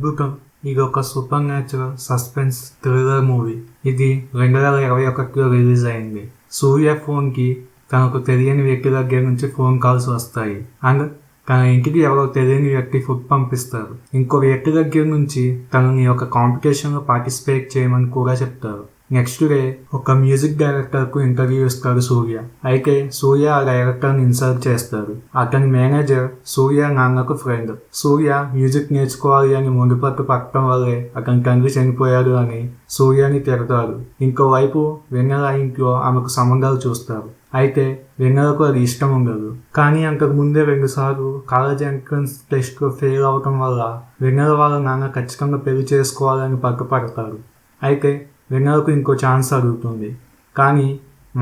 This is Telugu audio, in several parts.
అద్భుతం. ఇది ఒక super natural suspense thriller movie. ఇది 2021లో రిలీజ్ అయింది. సూర్య ఫోన్ కి తనకు తెలియని వ్యక్తి దగ్గర నుంచి ఫోన్ కాల్స్ వస్తాయి అండ్ తన ఇంటికి ఎవరో తెలియని వ్యక్తి ఫుడ్ పంపిస్తారు. ఇంకో వ్యక్తి దగ్గర నుంచి తనని ఒక కాంపిటీషన్ లో పార్టిసిపేట్ చేయమని కూడా చెప్తారు. నెక్స్ట్ డే ఒక మ్యూజిక్ డైరెక్టర్ కు ఇంటర్వ్యూ ఇస్తాడు సూర్య. అయితే సూర్య ఆ డైరెక్టర్ ని ఇన్సల్ట్ చేస్తాడు. అతని మేనేజర్ సూర్య నాన్నకు ఫ్రెండ్. సూర్య మ్యూజిక్ నేర్చుకోవాలి అని ముందుపట్టు పట్టడం వల్లే అతని తండ్రి చనిపోయాడు అని సూర్యని తిడతాడు. ఇంకోవైపు వెన్నెల ఇంట్లో ఆమెకు సంబంధాలు చూస్తారు. అయితే వెన్నెలకు అది ఇష్టం ఉండదు. కానీ అంతకు ముందే 2 సార్లు కాలేజ్ ఎంట్రన్స్ టెస్ట్ లో ఫెయిల్ అవటం వల్ల వెన్నెల వాళ్ళ నాన్న ఖచ్చితంగా పెళ్లి చేసుకోవాలని పట్టుపడతారు. అయితే వెన్నెలకు ఇంకో ఛాన్స్ అడుగుతుంది. కానీ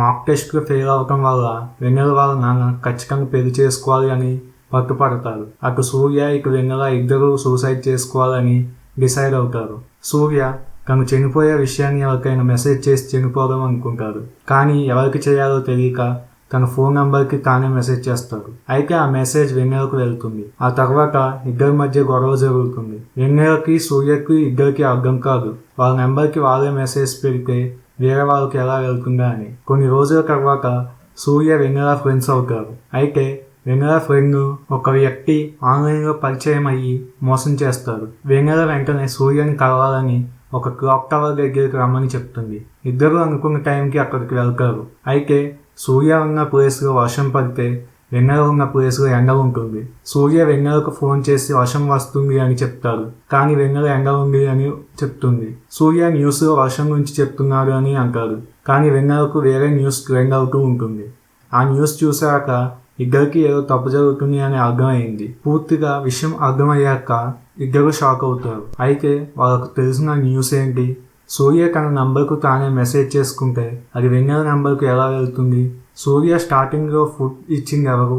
మాక్ టెస్ట్లో ఫెయిల్ అవటం వల్ల వెన్నెల వాళ్ళ నాన్న ఖచ్చితంగా పెళ్లి చేసుకోవాలి అని పట్టుపడతారు. అటు సూర్య ఇటు వెన్నెల ఇద్దరు సూసైడ్ చేసుకోవాలని డిసైడ్ అవుతారు. సూర్య తను చనిపోయే విషయాన్ని ఎవరికైనా మెసేజ్ చేసి చనిపోదాం అనుకుంటాడు. కానీ ఎవరికి చేయాలో తెలియక తన ఫోన్ నంబర్కి తానే మెసేజ్ చేస్తాడు. అయితే ఆ మెసేజ్ వెన్నెలకు వెళ్తుంది. ఆ తర్వాత ఇద్దరి మధ్య గొడవ జరుగుతుంది. వెన్నెలకి సూర్యకి ఇద్దరికి అర్థం కాదు వాళ్ళ నెంబర్కి వాళ్ళే మెసేజ్ పెడితే వేరే వాళ్ళకి ఎలా వెళ్తుందా అని. కొన్ని రోజుల తర్వాత సూర్య వెన్నెల ఫ్రెండ్స్ అవుతారు. అయితే వెన్నెల ఫ్రెండ్ ఒక వ్యక్తి ఆన్లైన్లో పరిచయం అయ్యి మోసం చేస్తాడు. వెన్నెల వెంటనే సూర్యని కలవాలని ఒక క్లాక్ టవర్ దగ్గరికి రమ్మని చెప్తుంది. ఇద్దరు అనుకున్న టైంకి అక్కడికి వెళ్తారు. అయితే సూర్య ఉన్న ప్లేస్లో వర్షం పడితే వెన్నెల ఉన్న ప్లేస్లో ఎండ ఉంటుంది. సూర్య వెన్నెలకు ఫోన్ చేసి వర్షం వస్తుంది అని చెప్తాడు. కానీ వెన్నెల ఎండ ఉంది అని చెప్తుంది. సూర్య న్యూస్లో వర్షం గురించి చెప్తున్నాడు అని అంటాడు. కానీ వెన్నెలకు వేరే న్యూస్ ట్రెండ్ అవుతూ ఉంటుంది. ఆ న్యూస్ చూశాక ఇద్దరికి ఏదో తప్పు జరుగుతుంది అని అర్థమైంది. పూర్తిగా విషయం అర్థమయ్యాక ఇద్దరు షాక్ అవుతారు. అయితే వాళ్ళకు తెలిసిన న్యూస్ ఏంటి? సూర్య తన నంబర్కు తానే మెసేజ్ చేసుకుంటే అది వెన్నెల నంబర్కు ఎలా వెళ్తుంది? సూర్య స్టార్టింగ్లో ఫుడ్ ఇచ్చింది ఎవరు?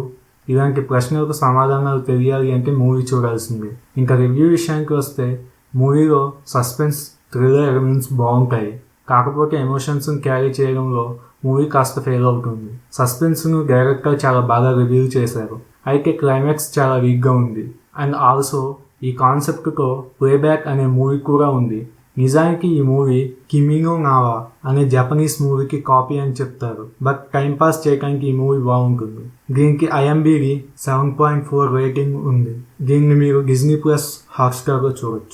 ఇలాంటి ప్రశ్నలకు సమాధానాలు తెలియాలి అంటే మూవీ చూడాల్సిందే. ఇంకా రివ్యూ విషయానికి వస్తే మూవీలో సస్పెన్స్ థ్రిల్లర్ ఎలిమెంట్స్ బాగుంటాయి. కాకపోతే ఎమోషన్స్ని క్యారీ చేయడంలో మూవీ కాస్త ఫెయిల్ అవుతుంది. సస్పెన్స్ను డైరెక్టర్ చాలా బాగా రివ్యూ చేశారు. అయితే క్లైమాక్స్ చాలా వీక్గా ఉంది. అండ్ ఆల్సో ఈ కాన్సెప్ట్తో ప్లేబ్యాక్ అనే మూవీ కూడా ఉంది. నిజానికి ఈ మూవీ కిమి నో నావా అనే జపనీస్ మూవీకి కాపీ అని చెప్తారు. బట్ టైంపాస్ చేయడానికి ఈ మూవీ బాగుంటుంది. దీనికి IMDb 7.4 రేటింగ్ ఉంది. దీన్ని మీరు Disney+ హాట్స్టార్లో చూడొచ్చు.